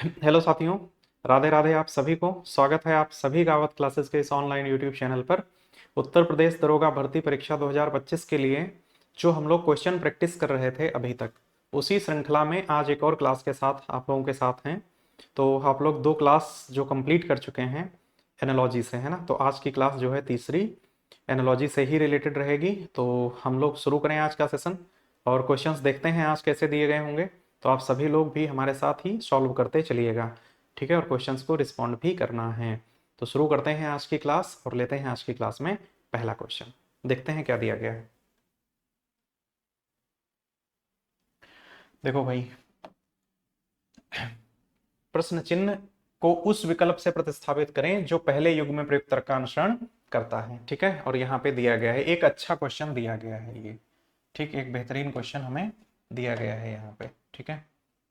Hello साथियों, राधे राधे आप सभी को। स्वागत है आप सभी गावत क्लासेस के इस ऑनलाइन यूट्यूब चैनल पर। उत्तर प्रदेश दरोगा भर्ती परीक्षा 2025 के लिए जो हम लोग क्वेश्चन प्रैक्टिस कर रहे थे अभी तक, उसी श्रृंखला में आज एक और क्लास के साथ आप लोगों के साथ हैं। तो आप लोग दो क्लास जो कंप्लीट कर चुके हैं एनालॉजी से, है ना। तो आज की क्लास जो है तीसरी एनालॉजी से ही रिलेटेड रहेगी। तो हम लोग शुरू करें आज का सेशन और क्वेश्चंस देखते हैं आज कैसे दिए गए होंगे। तो आप सभी लोग भी हमारे साथ ही सॉल्व करते चलिएगा, ठीक है, और क्वेश्चंस को रिस्पॉन्ड भी करना है। तो शुरू करते हैं आज की क्लास और लेते हैं आज की क्लास में पहला क्वेश्चन। देखते हैं क्या दिया गया है। देखो भाई, प्रश्न चिन्ह को उस विकल्प से प्रतिस्थापित करें जो पहले युग में प्रयुक्त तर्क का अनुसरण करता है, ठीक है। और यहाँ पे दिया गया है एक अच्छा क्वेश्चन दिया गया है ये, ठीक, एक बेहतरीन क्वेश्चन हमें दिया गया है यहाँ पे, ठीक है।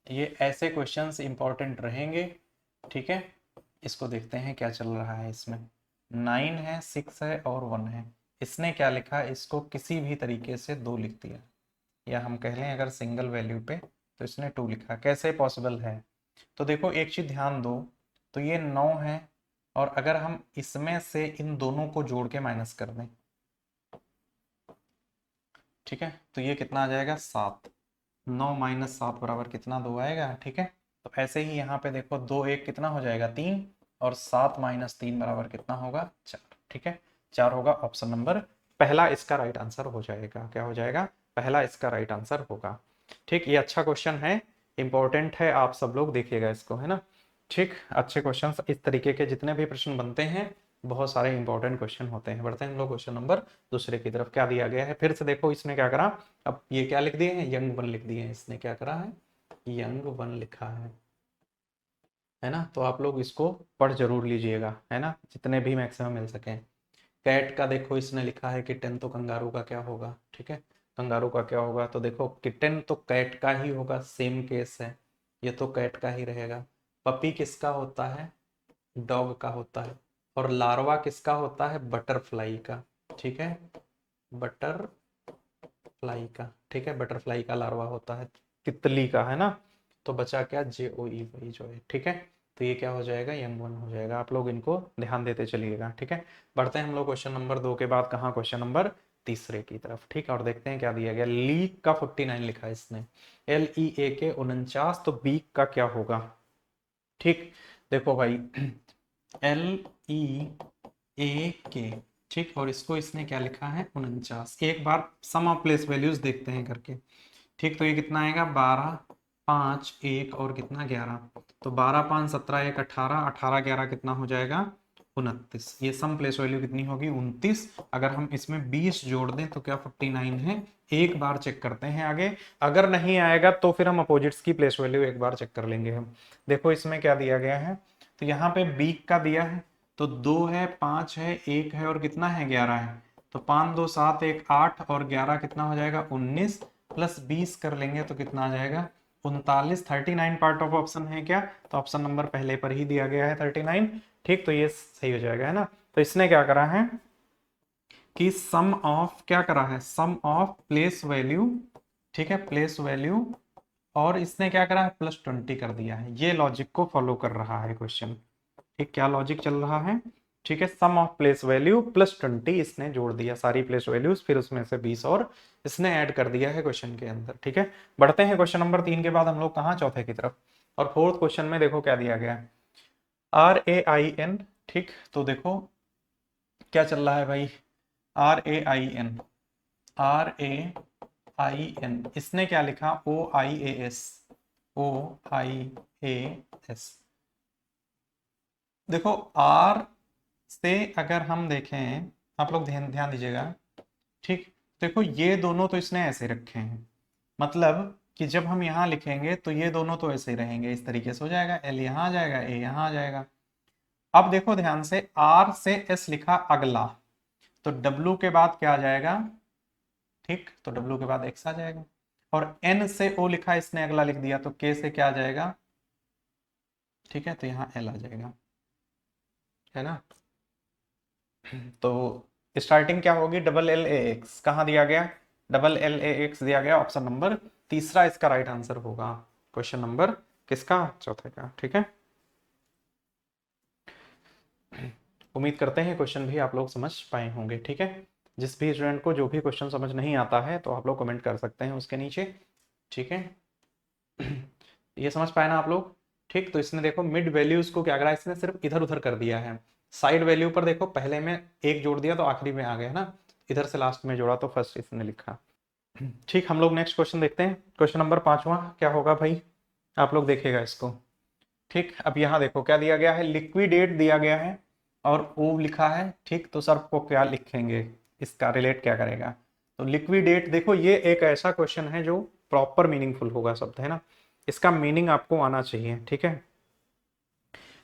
ये ऐसे क्वेश्चंस इंपॉर्टेंट रहेंगे, ठीक है। इसको देखते हैं क्या चल रहा है इसमें। 9 है, 6 है और 1 है। इसने क्या लिखा, इसको किसी भी तरीके से 2 लिख दिया, या हम कह लें अगर सिंगल वैल्यू पे तो इसने 2 लिखा। कैसे पॉसिबल है? तो देखो एक चीज ध्यान दो, तो ये 9 है और अगर हम इसमें से इन दोनों को जोड़ के माइनस कर दें, ठीक है, तो ये कितना आ जाएगा 7। 9 माइनस 7 बराबर कितना, 2 आएगा, ठीक है। तो ऐसे ही यहाँ पे देखो 2 1 कितना हो जाएगा 3, और 7 माइनस 3 बराबर कितना होगा 4, ठीक है। 4 होगा, ऑप्शन नंबर पहला इसका राइट आंसर हो जाएगा। क्या हो जाएगा? पहला इसका राइट आंसर होगा, ठीक। ये अच्छा क्वेश्चन है, इंपॉर्टेंट है, आप सब लोग देखिएगा इसको, है ना। ठीक, अच्छे क्वेश्चन इस तरीके के जितने भी प्रश्न बनते हैं बहुत सारे इंपॉर्टेंट क्वेश्चन होते हैं। बढ़ते हैं हम लोग क्वेश्चन नंबर दूसरे की तरफ। क्या दिया गया है फिर से देखो, इसने क्या करा, अब ये क्या लिख दिए हैं, यंग वन लिख दिए हैं। इसने क्या करा है, यंग वन लिखा है ना। तो आप लोग इसको पढ़ जरूर लीजिएगा, है ना, जितने भी मैक्सिमम मिल सके। कैट का देखो इसने लिखा है किटन, तो कंगारू का क्या होगा, ठीक है। कंगारू का क्या होगा, तो देखो किटन तो कैट का ही होगा, सेम केस है, ये तो कैट का ही रहेगा। पपी किसका होता है, डॉग का होता है। और लार्वा किसका होता है, बटरफ्लाई का, ठीक है, बटरफ्लाई का, ठीक है, बटरफ्लाई का लार्वा होता है, तितली का, है ना। तो बचा क्या, JOE वही जो है, ठीक है। तो ये क्या हो जाएगा, यंग वन हो जाएगा। आप लोग इनको ध्यान देते चलिएगा, ठीक है। बढ़ते हैं हम लोग क्वेश्चन नंबर 2 के बाद कहाँ, क्वेश्चन नंबर तीसरे की तरफ, ठीक है। और देखते हैं क्या दिया गया। लीक का 49 लिखा है इसने, LEA के 49, तो बीक का क्या होगा, ठीक। देखो भाई, LEA के, ठीक, और इसको इसने क्या लिखा है 49। एक बार सम ऑफ प्लेस वैल्यूज देखते हैं करके, ठीक। तो ये कितना आएगा 12 5 1 और कितना 11, तो 12 5 17 1 18, 18 11 कितना हो जाएगा 29। ये सम प्लेस वैल्यू कितनी होगी 29। अगर हम इसमें 20 जोड़ दें तो क्या 49 है। एक बार चेक करते हैं आगे, अगर नहीं आएगा तो फिर हम अपोजिट्स की प्लेस वैल्यू एक बार चेक कर लेंगे हम। देखो इसमें क्या दिया गया है, तो यहाँ पे बीक का दिया है, तो 2 है 5 है 1 है और कितना है 11 है। तो 5 2 7 1 8 और 11 कितना हो जाएगा 19, प्लस 20 कर लेंगे तो कितना आ जाएगा 39। 39 पार्ट ऑफ ऑप्शन है क्या, तो ऑप्शन नंबर पहले पर ही दिया गया है 39, ठीक। तो ये सही हो जाएगा, है ना। तो इसने क्या करा है कि सम ऑफ, क्या करा है, सम ऑफ प्लेस वैल्यू, ठीक है, प्लेस वैल्यू, और इसने क्या करा है +20 कर दिया है। ये लॉजिक को फॉलो कर रहा है क्वेश्चन, ठीक। क्या लॉजिक चल रहा है, ठीक है, सम ऑफ प्लेस वैल्यू +20 इसने जोड़ दिया, सारी प्लेस वैल्यूज, फिर उसमें से 20 और इसने ऐड कर दिया है क्वेश्चन के अंदर, ठीक है। बढ़ते हैं क्वेश्चन नंबर 3 के बाद हम लोग कहाँ, चौथे की तरफ। और फोर्थ क्वेश्चन में देखो क्या दिया गया है, RAIN, ठीक। तो देखो क्या चल रहा है भाई, RAIN, RAIN, इसने क्या लिखा OIAS, OIAS। देखो R से अगर हम देखें, आप लोग ध्यान ध्यान दीजिएगा, ठीक। देखो ये दोनों तो इसने ऐसे रखे हैं, मतलब कि जब हम यहाँ लिखेंगे तो ये दोनों तो ऐसे ही रहेंगे, इस तरीके से हो जाएगा, L यहाँ आ जाएगा, A यहाँ आ जाएगा। अब देखो ध्यान से, R से S लिखा अगला, तो W के बाद क्या आ जाएगा, ठीक, तो W के बाद X आ जाएगा। और N से O लिखा इसने अगला लिख दिया, तो K से क्या आ जाएगा, ठीक है, तो यहाँ L आ जाएगा, है ना। तो स्टार्टिंग क्या होगी, LLAX कहाँ दिया गया, LLAX दिया गया, ऑप्शन नंबर तीसरा इसका राइट आंसर होगा। क्वेश्चन नंबर किसका? चौथे का। ठीक है, उम्मीद करते हैं क्वेश्चन भी आप लोग समझ पाए होंगे। ठीक है, जिस भी स्टूडेंट को जो भी क्वेश्चन समझ नहीं आता है तो आप लोग कमेंट कर सकते हैं उसके नीचे। ठीक है, ये समझ पाए ना आप लोग? ठीक, तो इसने देखो मिड वैल्यूज को क्या करा, इसने सिर्फ इधर उधर कर दिया है। साइड वैल्यू पर देखो पहले में एक जोड़ दिया तो आखिरी में आ गया ना, इधर से लास्ट में जोड़ा तो फर्स्ट इसने लिखा। ठीक, हम लोग नेक्स्ट क्वेश्चन देखते हैं। क्वेश्चन नंबर 5वां क्या होगा भाई, आप लोग देखिएगा इसको। ठीक, अब यहाँ देखो क्या दिया गया है, लिक्विडेट दिया गया है और ओ लिखा है। ठीक, तो सर को क्या लिखेंगे, इसका रिलेट क्या करेगा? तो लिक्विडेट, देखो ये एक ऐसा क्वेश्चन है जो प्रॉपर मीनिंगफुल होगा शब्द, है ना, इसका मीनिंग आपको आना चाहिए। ठीक है,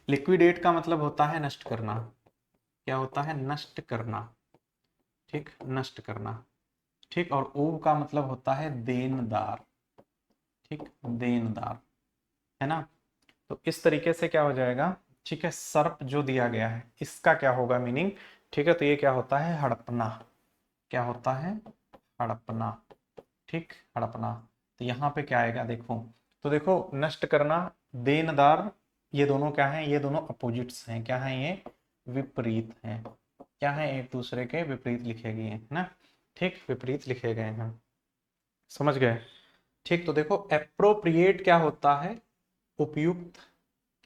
लिक्विडेट का मतलब होता है नष्ट करना। क्या होता है? नष्ट करना। ठीक, नष्ट करना। ठीक, और ओ का मतलब होता है देनदार। ठीक, देनदार, है ना। तो इस तरीके से क्या हो जाएगा, ठीक है, सर्प जो दिया गया है इसका क्या होगा मीनिंग? ठीक है, तो ये क्या होता है? हड़पना। क्या होता है? हड़पना। ठीक, हड़पना। तो यहाँ पे क्या आएगा देखो, तो देखो नष्ट करना, देनदार, ये दोनों क्या हैं? ये दोनों अपोजिट्स हैं। क्या हैं ये? विपरीत हैं। क्या है? एक दूसरे के विपरीत लिखे गए हैं ना। ठीक, विपरीत लिखे गए हैं, समझ गए? ठीक, तो देखो एप्रोप्रिएट क्या होता है? उपयुक्त।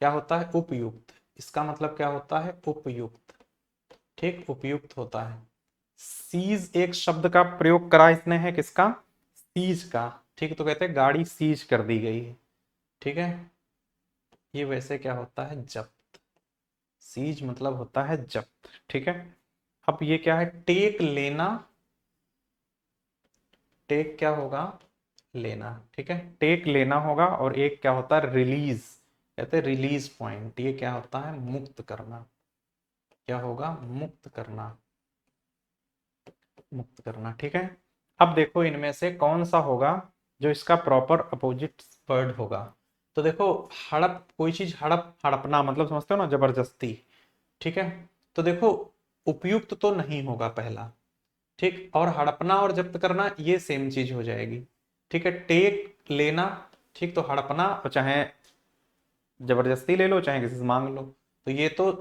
क्या होता है? उपयुक्त। इसका मतलब क्या होता है? उपयुक्त। ठीक, उपयुक्त होता है। सीज एक शब्द का प्रयोग करा इसने है, किसका? सीज का। ठीक, तो कहते हैं गाड़ी सीज कर दी गई है। ठीक है, ये वैसे क्या होता है? जब्त। सीज मतलब होता है जब्त। ठीक है, अब ये क्या है? टेक लेना। टेक क्या होगा? लेना। ठीक है, टेक लेना होगा, और एक क्या होता है? रिलीज। कहते हैं रिलीज पॉइंट, ये क्या होता है? मुक्त करना। क्या होगा? मुक्त करना। मुक्त करना। ठीक है, अब देखो इनमें से कौन सा होगा जो इसका प्रॉपर अपोजिट वर्ड होगा। तो देखो हड़प, कोई चीज हड़प, हड़पना मतलब समझते हो ना, जबरदस्ती। ठीक है, तो देखो उपयुक्त तो नहीं होगा पहला। ठीक, और हड़पना और जब्त करना ये सेम चीज हो जाएगी। ठीक है, टेक लेना। ठीक, तो हड़पना, और चाहे जबरदस्ती ले लो चाहे किसी से मांग लो, तो ये तो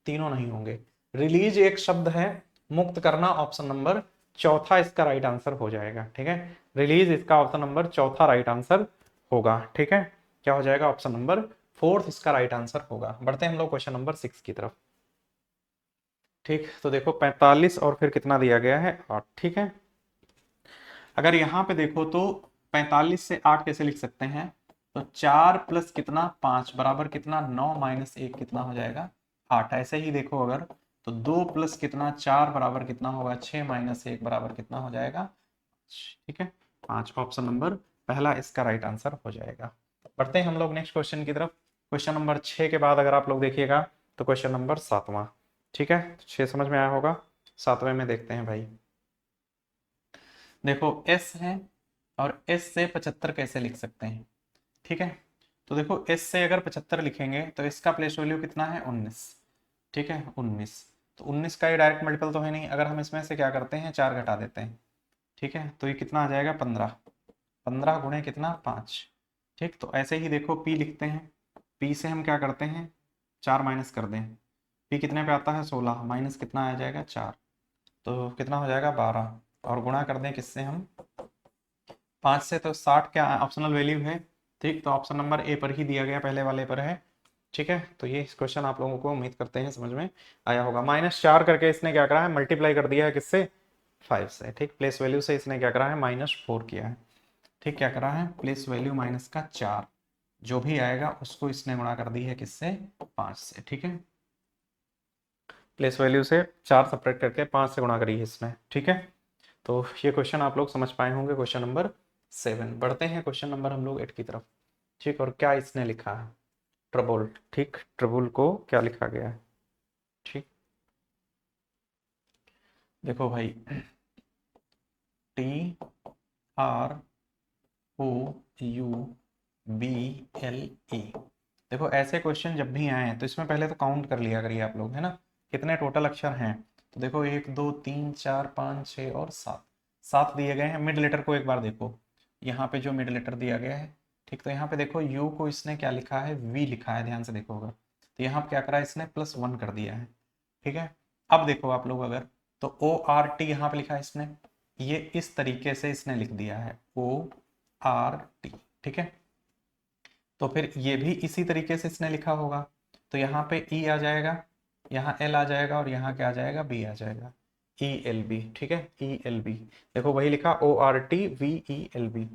तीनों नहीं होंगे। रिलीज एक शब्द है, मुक्त करना ऑप्शन नंबर चौथा इसका राइट आंसर हो जाएगा। ठीक है, रिलीज इसका ऑप्शन नंबर चौथा राइट आंसर होगा। ठीक है, क्या हो जाएगा? ऑप्शन नंबर फोर्थ इसका राइट आंसर होगा। बढ़ते हैं हम लोग क्वेश्चन नंबर 6 की तरफ। ठीक, तो देखो 45 और फिर कितना दिया गया है? 8। ठीक है, अगर यहाँ पे देखो तो 45 से 8 कैसे लिख सकते हैं? तो 4 प्लस कितना? 5 बराबर कितना? 9 माइनस 1 कितना हो जाएगा? 8। ऐसे ही देखो अगर, तो 2 प्लस कितना? 4 बराबर कितना होगा? 6 माइनस 1 बराबर कितना हो जाएगा? ठीक है, 5। ऑप्शन नंबर पहला इसका राइट आंसर हो जाएगा। बढ़ते हैं हम लोग नेक्स्ट क्वेश्चन की तरफ। क्वेश्चन नंबर 6 के बाद अगर आप लोग देखिएगा तो क्वेश्चन नंबर 7वां। ठीक है, 6 समझ में आया होगा, 7वें में देखते हैं भाई। देखो एस है, और एस से 75 कैसे लिख सकते हैं? ठीक है, तो देखो एस से अगर 75 लिखेंगे तो इसका प्लेस वैल्यू कितना है? 19। ठीक है, 19। तो 19 का ये डायरेक्ट मल्टीपल तो है नहीं, अगर हम इसमें से क्या करते हैं? 4 घटा देते हैं। ठीक है, तो ये कितना आ जाएगा? 15। 15 गुणे कितना? 5। ठीक, तो ऐसे ही देखो पी लिखते हैं, पी से हम क्या करते हैं? 4 माइनस कर दें। पी कितने पे आता है? 16 माइनस कितना आ जाएगा? 4, तो कितना हो जाएगा? 12, और गुणा कर दें किससे हम? 5 से, तो 60 क्या ऑप्शनल वैल्यू है। ठीक, तो ऑप्शन नंबर ए पर ही दिया गया, पहले वाले पर है। ठीक है, तो ये क्वेश्चन आप लोगों को उम्मीद करते हैं समझ में आया होगा। -4 करके इसने क्या करा है? मल्टीप्लाई कर दिया है किससे? 5 से। ठीक, प्लेस वैल्यू से इसने क्या करा है? -4 किया है। ठीक, क्या करा है? प्लेस वैल्यू माइनस का 4, जो भी आएगा उसको इसने गुणा कर दी है किससे? 5 से। ठीक है, प्लेस वैल्यू से 4 सब्ट्रैक्ट करके 5 से गुणा करी है इसने। ठीक है, तो ये क्वेश्चन आप लोग समझ पाए होंगे, क्वेश्चन नंबर 7। बढ़ते हैं क्वेश्चन नंबर हम लोग 8 की तरफ। ठीक, और क्या इसने लिखा है? ट्रबल। ठीक, ट्रबल को क्या लिखा गया है? ठीक, देखो भाई, TROUBLE। देखो ऐसे क्वेश्चन जब भी आए हैं तो इसमें पहले तो काउंट कर लिया करिए आप लोग, है ना, कितने टोटल अक्षर हैं। तो देखो 1 2 3 4 5 6 और 7, 7 दिए गए हैं। मिड लेटर को एक बार देखो, यहाँ पे जो मिड लेटर दिया गया है ठीक, तो यहाँ पे देखो u को इसने क्या लिखा है, v लिखा है, ध्यान से देखो होगा, तो यहाँ पे क्या करा इसने +1 कर दिया है। ठीक है, अब देखो आप लोग अगर, तो ओ आर टी यहाँ पे लिखा है इसने, ये इस तरीके से इसने लिख दिया है ओ आर टी। ठीक है, तो फिर ये भी इसी तरीके से इसने लिखा होगा, तो यहाँ पे ई आ जाएगा, यहाँ एल आ जाएगा, और यहाँ क्या आ जाएगा, बी आ जाएगा, ई एल बी। ठीक है, ई एल बी, देखो वही लिखा O R T V E L B.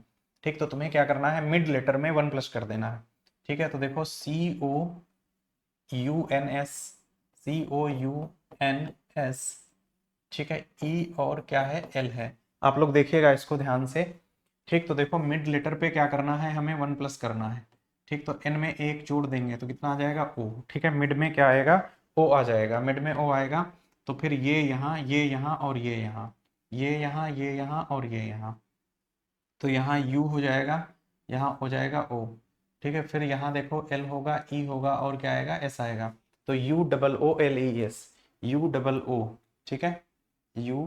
ठीक, तो तुम्हें क्या करना है, मिड लेटर में 1+ कर देना है। ठीक है, तो देखो C O U N S, C O U N S, ठीक है, ई और क्या है, एल है। आप लोग देखिएगा इसको ध्यान से। ठीक, तो देखो मिड लेटर पे क्या करना है, हमें 1+ करना है। ठीक, तो एन में एक जोड़ देंगे तो कितना आ जाएगा, ओ। ठीक है, मिड में क्या आएगा, ओ आ जाएगा, मिड में ओ आएगा, तो फिर ये यहाँ, ये यहाँ, और ये यहाँ, ये यहाँ, ये यहाँ, और ये यहाँ, तो यहाँ u हो जाएगा, यहाँ हो जाएगा o। ठीक है, फिर यहाँ देखो l होगा, e होगा, और क्या आएगा, s आएगा, तो u double O L E S, u double O. ठीक है, u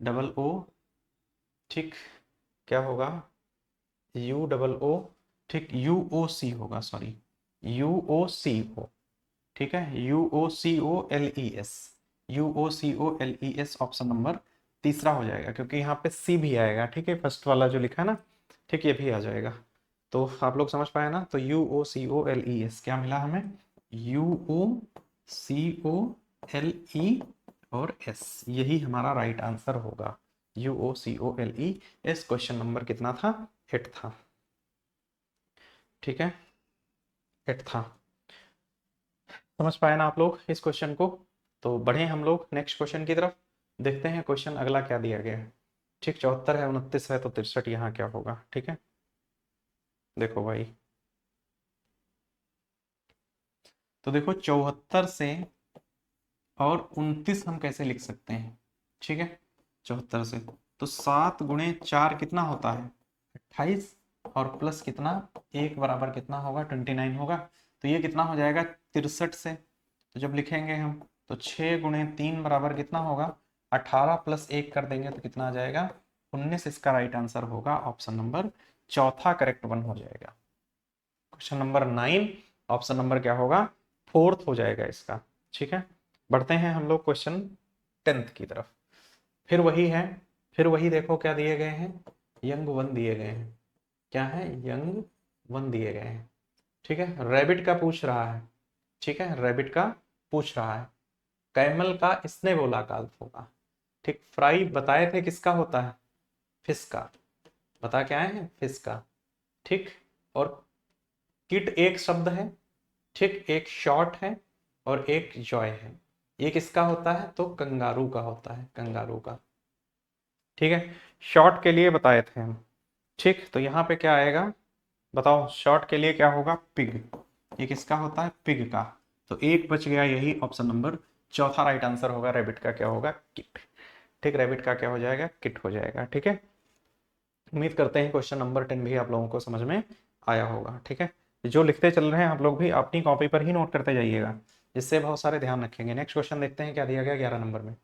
डबल ओ। ठीक, क्या होगा, u डबल ओ। ठीक, यू ओ सी होगा, sorry, you O C O. ठीक है, U O C O L E S, U O C O L E S option number तीसरा हो जाएगा, क्योंकि यहाँ पे सी भी आएगा। ठीक है, फर्स्ट वाला जो लिखा है ना, ठीक, ये भी आ जाएगा। तो आप लोग समझ पाए ना, तो U O C O L E S क्या मिला हमें, you O C O L ई और एस, यही हमारा राइट आंसर होगा, U O C O L E S. Question number कितना था, 8 था। ठीक है, 8 था। समझ पाए ना आप लोग इस क्वेश्चन को। तो बढ़े हम लोग नेक्स्ट क्वेश्चन की तरफ, देखते हैं क्वेश्चन अगला क्या दिया गया है। ठीक, 74 है, 29 है, तो 63 यहाँ क्या होगा। ठीक है, देखो भाई, तो देखो 74 से और 29 हम कैसे लिख सकते हैं। ठीक है, 74 से तो 7 × 4 कितना होता है, 28, और प्लस कितना, एक बराबर कितना होगा, 29 होगा, तो ये कितना हो जाएगा 63 से। तो जब लिखेंगे हम, तो 6 × 3 बराबर कितना होगा, 18, प्लस 1 कर देंगे तो कितना आ जाएगा, 19। इसका राइट आंसर होगा ऑप्शन नंबर चौथा, करेक्ट वन हो जाएगा। क्वेश्चन नंबर 9, ऑप्शन नंबर क्या होगा, फोर्थ हो जाएगा इसका। ठीक है, बढ़ते हैं हम लोग क्वेश्चन 10th की तरफ। फिर वही है, फिर वही देखो क्या दिए गए हैं, यंग वन दिए गए हैं। क्या है, यंग वन दिए गए हैं। ठीक है, रैबिट का पूछ रहा है। ठीक है, रैबिट का पूछ रहा है, कैमल का इसने बोला काल होगा। ठीक, फ्राई बताए थे किसका होता है, फिश का, बता क्या है, फिश का। ठीक, और किट एक शब्द है। ठीक, एक शॉर्ट है और एक जॉय है, ये किसका होता है, तो कंगारू का होता है, कंगारू का। ठीक है, शॉर्ट के लिए बताए थे हम। ठीक, तो यहाँ पे क्या आएगा, बताओ, शॉर्ट के लिए क्या होगा, पिग, ये किसका होता है, पिग का। तो एक बच गया, यही ऑप्शन नंबर चौथा राइट आंसर होगा, रैबिट का क्या होगा, किट। ठीक, रैबिट का क्या हो जाएगा, किट हो जाएगा। ठीक है, उम्मीद करते हैं क्वेश्चन नंबर 10 भी आप लोगों को समझ में आया होगा। ठीक है, जो लिखते चल रहे हैं आप लोग भी अपनी कॉपी पर ही नोट करते जाइएगा, जिससे बहुत सारे ध्यान रखेंगे। नेक्स्ट क्वेश्चन देखते हैं क्या दिया गया 11 नंबर में।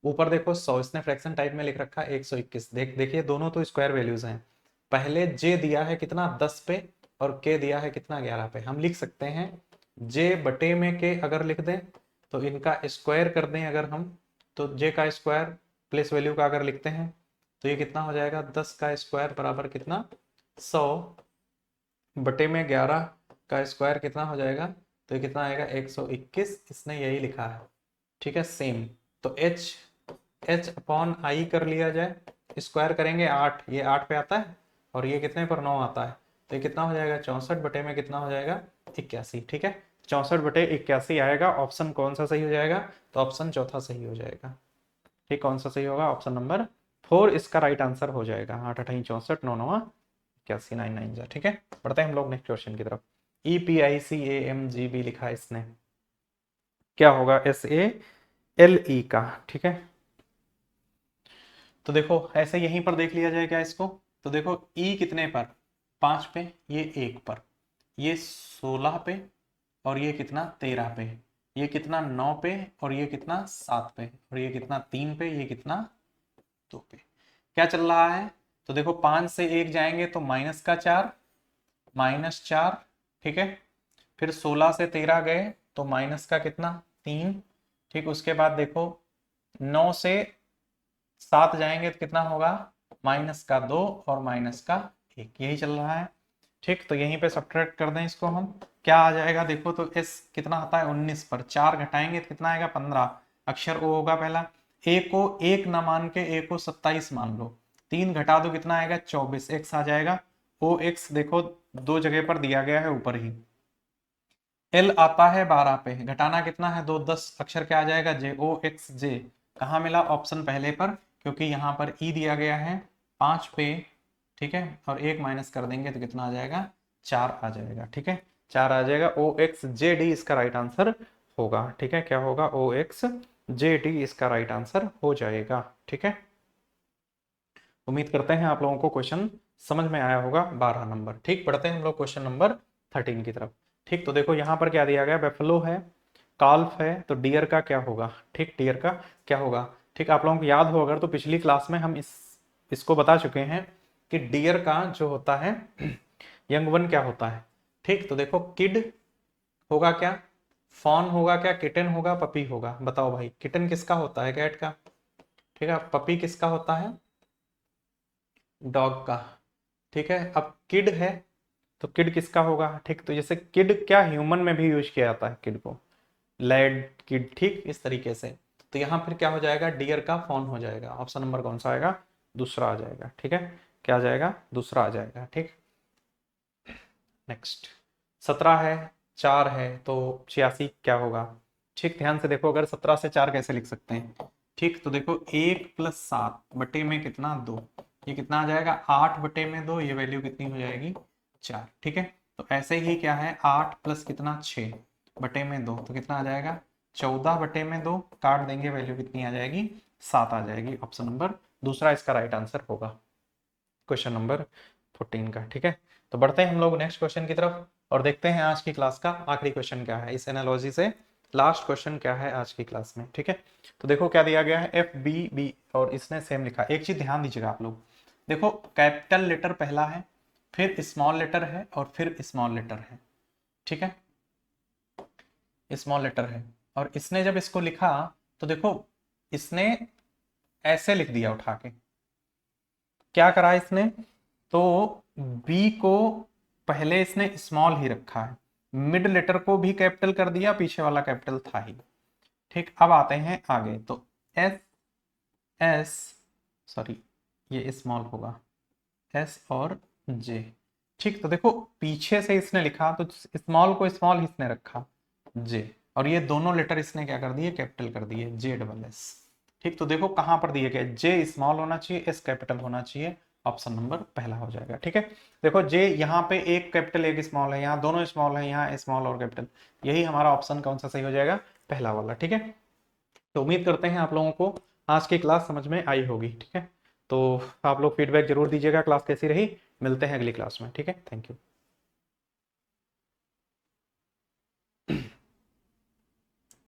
ऊपर देखो 100, इसने फ्रैक्शन टाइप में लिख रखा है 121। देखिए दोनों तो स्क्वायर वैल्यूज हैं। पहले जे दिया है कितना, 10 पे, और के दिया है कितना, 11 पे। हम लिख सकते हैं जे बटे में के अगर लिख दें, तो इनका स्क्वायर कर दें अगर हम, तो जे का स्क्वायर प्लेस वैल्यू का अगर लिखते हैं, तो ये कितना हो जाएगा, 10 का स्क्वायर बराबर कितना, 100, बटे में 11 का स्क्वायर कितना हो जाएगा, तो ये कितना आएगा, 121। इसने यही लिखा है। ठीक है, सेम, तो एच अपॉन आई कर लिया जाए, स्क्वायर करेंगे 8, ये 8 पे आता है, और ये कितने पर, 9 आता है, तो ये कितना हो जाएगा, 64 बटे में कितना हो जाएगा, 81। ठीक है, 64 बटे 81 आएगा। ऑप्शन कौन सा सही हो जाएगा, तो ऑप्शन चौथा सही हो जाएगा। ठीक, कौन सा सही होगा, ऑप्शन नंबर 4 इसका राइट आंसर हो जाएगा। 8 8 64, 9 9 81, 9 9 जा। ठीक है, बढ़ते हैं हम लोग नेक्स्ट क्वेश्चन की तरफ। EPICAMGB लिखा है इसने, क्या होगा, SALE का। ठीक है, तो देखो ऐसे यहीं पर देख लिया जाए क्या इसको, तो देखो E कितने पर, 5 पे, ये 1 पर, ये 16 पे, और ये कितना, 13 पे, ये कितना, 9 पे, और ये कितना, 7 पे, और ये कितना, 3 पे, ये कितना, 2 पे। क्या चल रहा है, तो देखो 5 से 1 जाएंगे तो -4, -4, ठीक है। फिर 16 से 13 गए तो माइनस का कितना 3, ठीक। उसके बाद देखो 9 से 7 जाएंगे तो कितना होगा -2 और -1, यही चल रहा है, ठीक। तो यहीं पे सब्ट्रैक्ट कर दें इसको हम, क्या आ जाएगा देखो, तो s कितना आता है 19 पर 4 घटाएंगे तो कितना आएगा 15, अक्षर ओ होगा पहला। a को 1 ना मान के a को 27 मान लो, 3 घटा दो कितना आएगा 24, x आ जाएगा। ओ एक्स देखो दो जगह पर दिया गया है ऊपर ही। एल आता है 12 पे, घटाना कितना है 2, 10, अक्षर क्या आ जाएगा जे, ओ एक्स जे। कहाँ मिला ऑप्शन पहले पर, क्योंकि यहाँ पर ई दिया गया है 5 पे, ठीक है। और 1 माइनस कर देंगे तो कितना आ जाएगा 4 आ जाएगा, ठीक है। 4 आ जाएगा, ओ एक्स जे डी इसका राइट आंसर होगा, ठीक है। क्या होगा, ओ एक्स जे डी इसका राइट आंसर हो जाएगा, ठीक है। उम्मीद करते हैं आप लोगों को क्वेश्चन समझ में आया होगा 12 नंबर, ठीक। पढ़ते हैं हम लोग क्वेश्चन नंबर 13 की तरफ, ठीक। तो देखो यहाँ पर क्या दिया गया, बेफलो है, काल्फ है, तो डियर का क्या होगा, ठीक। डियर का क्या होगा, ठीक। आप लोगों को याद हो अगर तो पिछली क्लास में हम इसको बता चुके हैं कि डियर का जो होता है यंग वन क्या होता है, ठीक। तो देखो किड होगा क्या, फॉन होगा क्या, किटन होगा, पपी होगा। बताओ भाई, किटन किसका होता है, कैट का, ठीक है। पपी किसका होता है, डॉग का, ठीक है। अब किड है तो किड किसका होगा, ठीक। तो जैसे किड क्या ह्यूमन में भी यूज किया जाता है किड को, लैड किड, ठीक, इस तरीके से। तो यहाँ फिर क्या हो जाएगा, डियर का फॉन हो जाएगा। ऑप्शन नंबर कौन सा आएगा, दूसरा आ जाएगा, ठीक है। क्या आ जाएगा, दूसरा आ जाएगा, ठीक। नेक्स्ट 17 है, 4 है, तो 86 क्या होगा, ठीक। ध्यान से देखो, अगर 17 से 4 कैसे लिख सकते हैं, ठीक। तो देखो 1 + 7 बटे में कितना 2, ये कितना आ जाएगा 8 बटे में 2, ये वैल्यू कितनी हो जाएगी 4, ठीक है। तो ऐसे ही क्या है 8 प्लस कितना 6 बटे में 2, तो कितना आ जाएगा 14 बटे में 2, काट देंगे वैल्यू कितनी आ जाएगी 7 आ जाएगी। ऑप्शन नंबर दूसरा इसका राइट आंसर होगा क्वेश्चन नंबर 14 का, ठीक है। तो बढ़ते हैं हम लोग नेक्स्ट क्वेश्चन की तरफ और देखते हैं आज की क्लास का आखिरी क्वेश्चन क्या है, इस एनालॉजी से लास्ट क्वेश्चन क्या है आज की क्लास में, ठीक है। तो देखो क्या दिया गया है, एफ बी बी, और इसने सेम लिखा। एक चीज ध्यान दीजिएगा आप लोग, देखो कैपिटल लेटर पहला है, फिर स्मॉल लेटर है, और फिर स्मॉल लेटर है, ठीक है। स्मॉल लेटर है, और इसने जब इसको लिखा तो देखो इसने ऐसे लिख दिया उठा के, क्या करा इसने, तो बी को पहले इसने स्मॉल ही रखा है, मिड लेटर को भी कैपिटल कर दिया, पीछे वाला कैपिटल था ही, ठीक। अब आते हैं आगे, तो एस एस सॉरी ये स्मॉल होगा, एस और जे, ठीक। तो देखो पीछे से इसने लिखा तो स्मॉल को स्मॉल इसने रखा जे, और ये दोनों लेटर इसने क्या कर दिए कैपिटल कर दिए, जे डबल एस, ठीक। तो देखो कहां पर दिए गए, जे स्मॉल होना चाहिए, एस कैपिटल होना चाहिए, ऑप्शन नंबर पहला हो जाएगा, ठीक है। देखो जे यहाँ पे एक कैपिटल एक स्मॉल है, यहाँ दोनों स्मॉल है, यहाँ स्मॉल और कैपिटल, यही हमारा ऑप्शन कौन सा सही हो जाएगा, पहला वाला, ठीक है। तो उम्मीद करते हैं आप लोगों को आज की क्लास समझ में आई होगी, ठीक है। तो आप लोग फीडबैक जरूर दीजिएगा क्लास कैसी रही, मिलते हैं अगली क्लास में, ठीक है। Thank you.